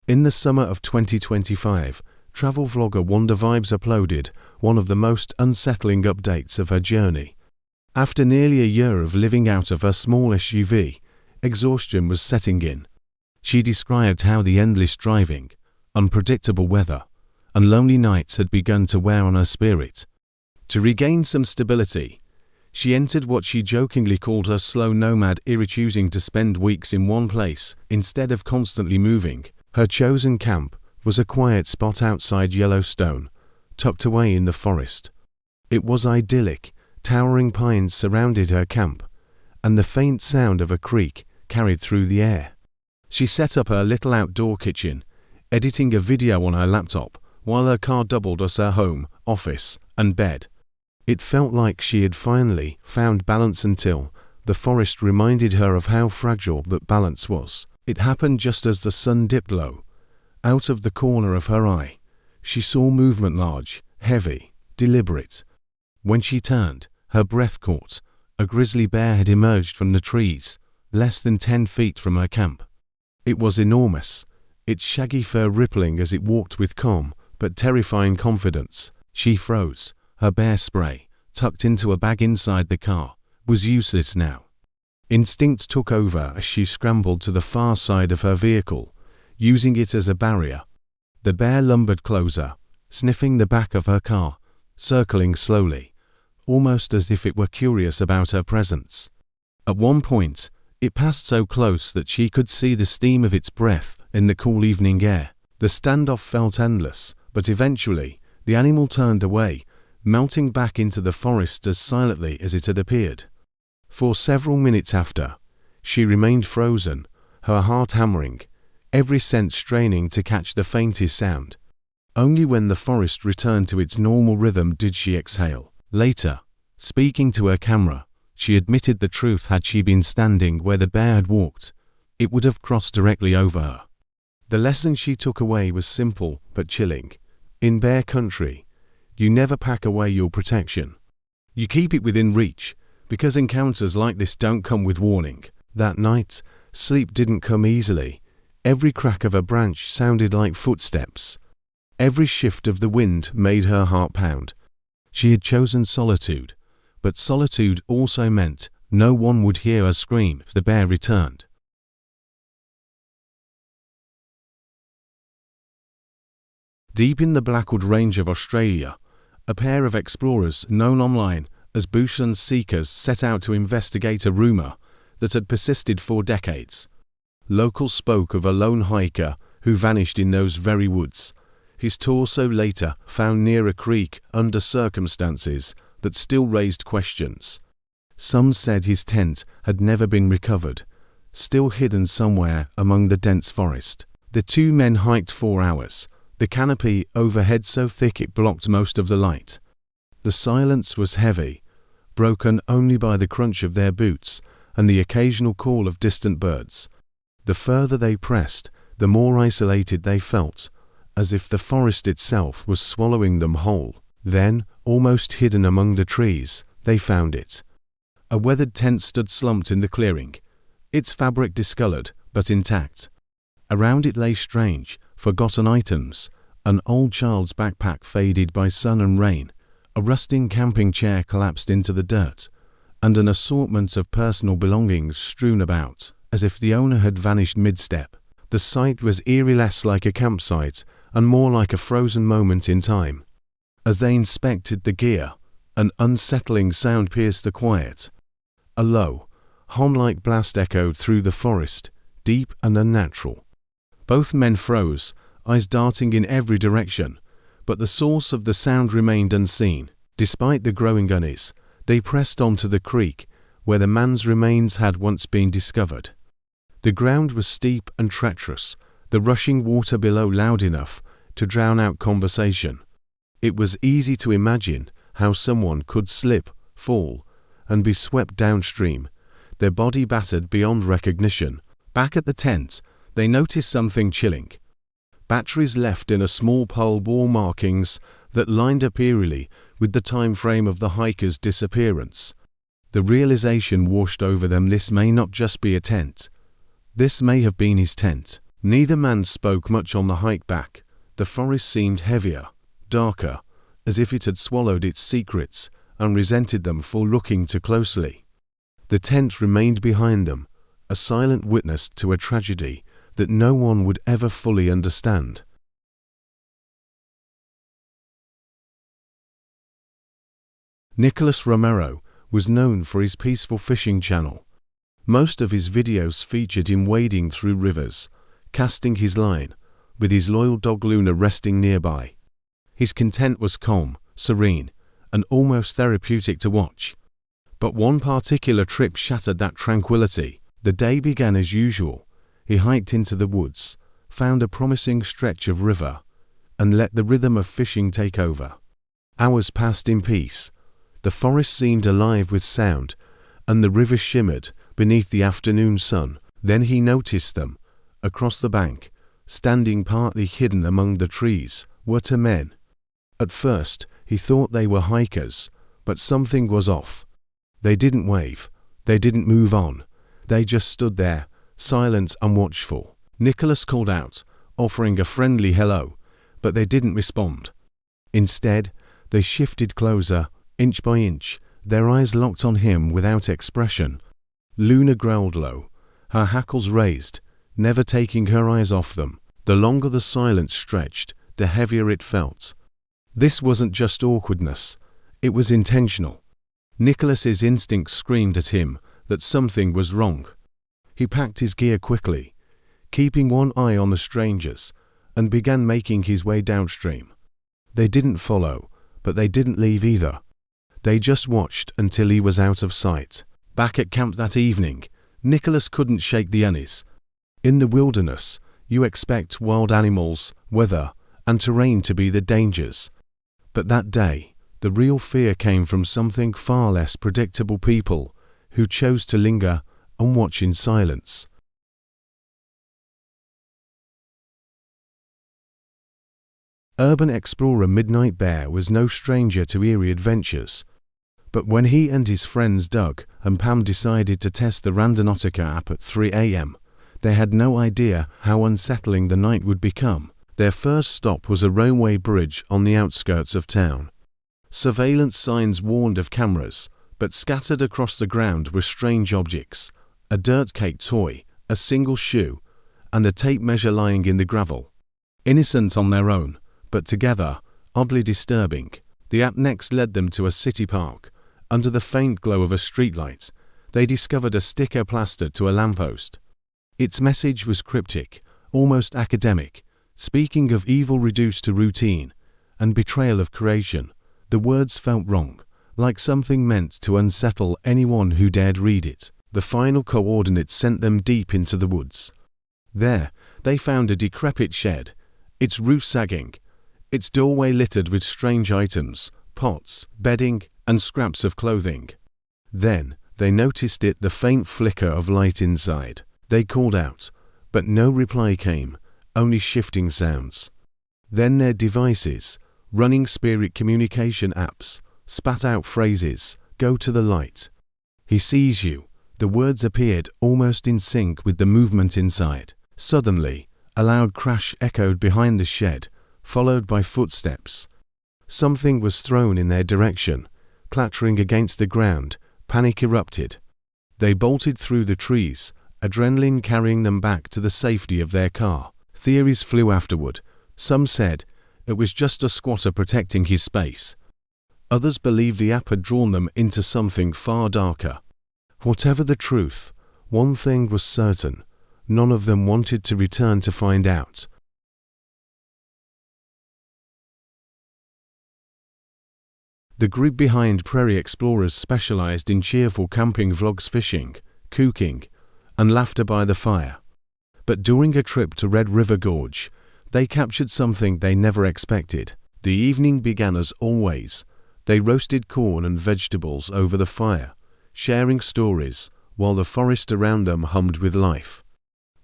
In the summer of 2025, travel vlogger Wonder Vibes uploaded one of the most unsettling updates of her journey. After nearly a year of living out of her small SUV, exhaustion was setting in. She described how the endless driving, unpredictable weather, and lonely nights had begun to wear on her spirit. To regain some stability, she entered what she jokingly called her slow nomad era, choosing to spend weeks in one place instead of constantly moving. Her chosen camp was a quiet spot outside Yellowstone, tucked away in the forest. It was idyllic. Towering pines surrounded her camp, and the faint sound of a creek carried through the air. She set up her little outdoor kitchen, editing a video on her laptop, while her car doubled as her home, office, and bed. It felt like she had finally found balance until the forest reminded her of how fragile that balance was. It happened just as the sun dipped low. Out of the corner of her eye, she saw movement, large, heavy, deliberate. When she turned, her breath caught. A grizzly bear had emerged from the trees, less than 10 feet from her camp. It was enormous, its shaggy fur rippling as it walked with calm but terrifying confidence. She froze. Her bear spray, tucked into a bag inside the car, was useless now. Instinct took over as she scrambled to the far side of her vehicle, using it as a barrier. The bear lumbered closer, sniffing the back of her car, circling slowly, almost as if it were curious about her presence. At one point, it passed so close that she could see the steam of its breath in the cool evening air. The standoff felt endless, but eventually, the animal turned away, melting back into the forest as silently as it had appeared. For several minutes after, she remained frozen, her heart hammering, every sense straining to catch the faintest sound. Only when the forest returned to its normal rhythm did she exhale. Later, speaking to her camera, she admitted the truth. Had she been standing where the bear had walked, it would have crossed directly over her. The lesson she took away was simple but chilling. In bear country, you never pack away your protection. You keep it within reach, because encounters like this don't come with warning. That night, sleep didn't come easily. Every crack of a branch sounded like footsteps. Every shift of the wind made her heart pound. She had chosen solitude, but solitude also meant no one would hear her scream if the bear returned. Deep in the Blackwood Range of Australia, a pair of explorers known online as Bushland Seekers set out to investigate a rumor that had persisted for decades. Locals spoke of a lone hiker who vanished in those very woods, his torso later found near a creek under circumstances that still raised questions. Some said his tent had never been recovered, still hidden somewhere among the dense forest. The two men hiked 4 hours, the canopy overhead so thick it blocked most of the light. The silence was heavy, broken only by the crunch of their boots and the occasional call of distant birds. The further they pressed, the more isolated they felt, as if the forest itself was swallowing them whole. Then, almost hidden among the trees, they found it. A weathered tent stood slumped in the clearing, its fabric discolored but intact. Around it lay strange, forgotten items, an old child's backpack faded by sun and rain, a rusting camping chair collapsed into the dirt, and an assortment of personal belongings strewn about, as if the owner had vanished mid-step. The sight was eerie, less like a campsite and more like a frozen moment in time. As they inspected the gear, an unsettling sound pierced the quiet. A low, hum-like blast echoed through the forest, deep and unnatural. Both men froze, eyes darting in every direction, but the source of the sound remained unseen. Despite the growing unease, they pressed on to the creek, where the man's remains had once been discovered. The ground was steep and treacherous, the rushing water below loud enough to drown out conversation. It was easy to imagine how someone could slip, fall, and be swept downstream, their body battered beyond recognition. Back at the tent, they noticed something chilling. Batteries left in a small pole bore markings that lined up eerily with the time frame of the hiker's disappearance. The realization washed over them: this may not just be a tent. This may have been his tent. Neither man spoke much on the hike back. The forest seemed heavier, darker, as if it had swallowed its secrets and resented them for looking too closely. The tent remained behind them, a silent witness to a tragedy that no one would ever fully understand. Nicolas Romero was known for his peaceful fishing channel. Most of his videos featured him wading through rivers, casting his line, with his loyal dog Luna resting nearby. His content was calm, serene, and almost therapeutic to watch. But one particular trip shattered that tranquility. The day began as usual. He hiked into the woods, found a promising stretch of river, and let the rhythm of fishing take over. Hours passed in peace. The forest seemed alive with sound, and the river shimmered beneath the afternoon sun. Then he noticed them. Across the bank, standing partly hidden among the trees, were two men. At first, he thought they were hikers, but something was off. They didn't wave. They didn't move on. They just stood there, silent and watchful. Nicholas called out, offering a friendly hello, but they didn't respond. Instead, they shifted closer, inch by inch, their eyes locked on him without expression. Luna growled low, her hackles raised, never taking her eyes off them. The longer the silence stretched, the heavier it felt. This wasn't just awkwardness, it was intentional. Nicholas's instincts screamed at him that something was wrong. He packed his gear quickly, keeping one eye on the strangers, and began making his way downstream. They didn't follow, but they didn't leave either. They just watched until he was out of sight. Back at camp that evening, Nicholas couldn't shake the unease. In the wilderness, you expect wild animals, weather, and terrain to be the dangers. But that day, the real fear came from something far less predictable: people who chose to linger and watch in silence. Urban explorer Midnight Bear was no stranger to eerie adventures. But when he and his friends Doug and Pam decided to test the Randonautica app at 3 a.m., they had no idea how unsettling the night would become. Their first stop was a railway bridge on the outskirts of town. Surveillance signs warned of cameras, but scattered across the ground were strange objects: a dirt-caked toy, a single shoe, and a tape measure lying in the gravel. Innocent on their own, but together, oddly disturbing. The app next led them to a city park. Under the faint glow of a streetlight, they discovered a sticker plastered to a lamppost. Its message was cryptic, almost academic, speaking of evil reduced to routine and betrayal of creation. The words felt wrong, like something meant to unsettle anyone who dared read it. The final coordinates sent them deep into the woods. There, they found a decrepit shed, its roof sagging, its doorway littered with strange items, pots, bedding, and scraps of clothing. Then, they noticed the faint flicker of light inside. They called out, but no reply came, only shifting sounds. Then their devices, running spirit communication apps, spat out phrases: "Go to the light. He sees you." The words appeared almost in sync with the movement inside. Suddenly, a loud crash echoed behind the shed, followed by footsteps. Something was thrown in their direction, clattering against the ground. Panic erupted. They bolted through the trees, adrenaline carrying them back to the safety of their car. Theories flew afterward. Some said it was just a squatter protecting his space. Others believed the app had drawn them into something far darker. Whatever the truth, one thing was certain: none of them wanted to return to find out. The group behind Prairie Explorers specialized in cheerful camping vlogs, fishing, cooking, and laughter by the fire. But during a trip to Red River Gorge, they captured something they never expected. The evening began as always. They roasted corn and vegetables over the fire, sharing stories, while the forest around them hummed with life.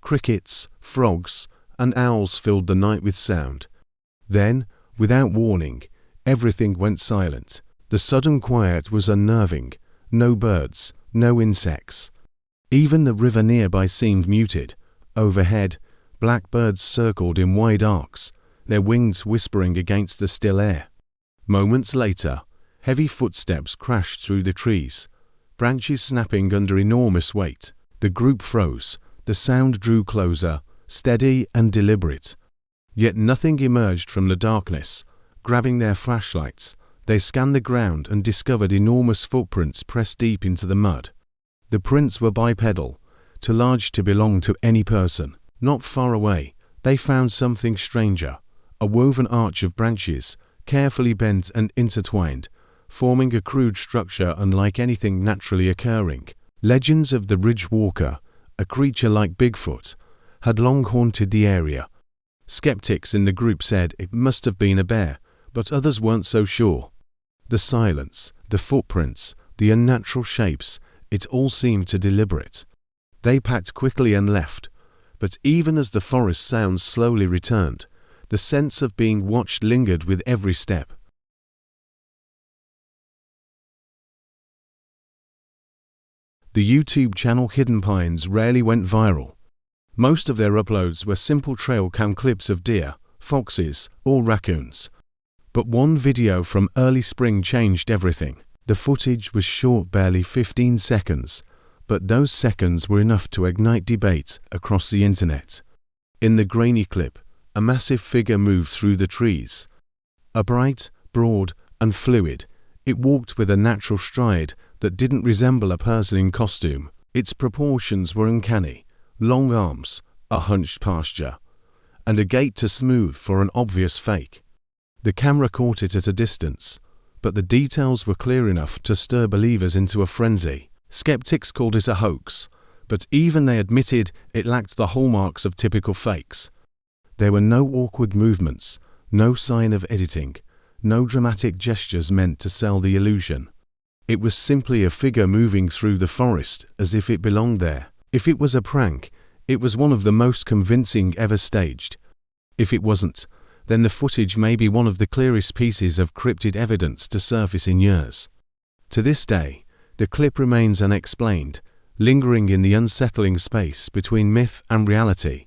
Crickets, frogs, and owls filled the night with sound. Then, without warning, everything went silent. The sudden quiet was unnerving. No birds, no insects. Even the river nearby seemed muted. Overhead, Blackbirds circled in wide arcs, their wings whispering against the still air. Moments later, heavy footsteps crashed through the trees, branches snapping under enormous weight. The group froze. The sound drew closer, steady and deliberate. Yet nothing emerged from the darkness. Grabbing their flashlights, they scanned the ground and discovered enormous footprints pressed deep into the mud. The prints were bipedal, too large to belong to any person. Not far away, they found something stranger, a woven arch of branches, carefully bent and intertwined, forming a crude structure unlike anything naturally occurring. Legends of the Ridge Walker, a creature like Bigfoot, had long haunted the area. Skeptics in the group said it must have been a bear, but others weren't so sure. The silence, the footprints, the unnatural shapes, it all seemed too deliberate. They packed quickly and left, but even as the forest sounds slowly returned, the sense of being watched lingered with every step. The YouTube channel Hidden Pines rarely went viral. Most of their uploads were simple trail cam clips of deer, foxes, or raccoons. But one video from early spring changed everything. The footage was short, barely 15 seconds, but those seconds were enough to ignite debate across the internet. In the grainy clip, a massive figure moved through the trees. Upright, broad, and fluid, it walked with a natural stride that didn't resemble a person in costume. Its proportions were uncanny, long arms, a hunched posture, and a gait too smooth for an obvious fake. The camera caught it at a distance, but the details were clear enough to stir believers into a frenzy. Skeptics called it a hoax, but even they admitted it lacked the hallmarks of typical fakes. There were no awkward movements, no sign of editing, no dramatic gestures meant to sell the illusion. It was simply a figure moving through the forest as if it belonged there. If it was a prank, it was one of the most convincing ever staged. If it wasn't, then the footage may be one of the clearest pieces of cryptid evidence to surface in years. To this day, the clip remains unexplained, lingering in the unsettling space between myth and reality.